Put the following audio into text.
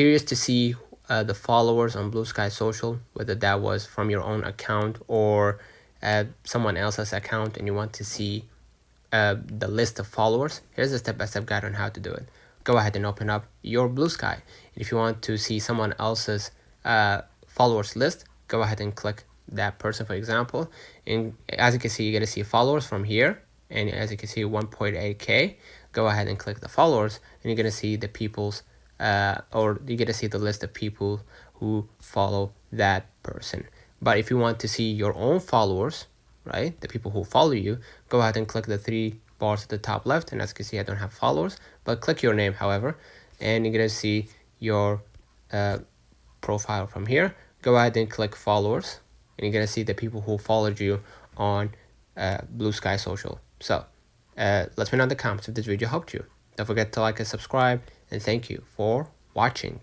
curious to see the followers on Bluesky Social, whether that was from your own account or someone else's account, and you want to see the list of followers, here's a step-by-step guide on how to do it. Go ahead and open up your Bluesky. If you want to see someone else's followers list, go ahead and click that person, for example. And as you can see, you're going to see followers from here. And as you can see, 1.8K. Go ahead and click the followers, and you're going to see the people's, or you're going to see the list of people who follow that person. But if you want to see your own followers, right, the people who follow you, go ahead and click the three bars at the top left. And as you can see, I don't have followers, but click your name, however, and you're going to see your profile from here. Go ahead and click followers, and you're going to see the people who followed you on Bluesky Social. So let me know in the comments if this video helped you. Don't forget to like and subscribe, and thank you for watching.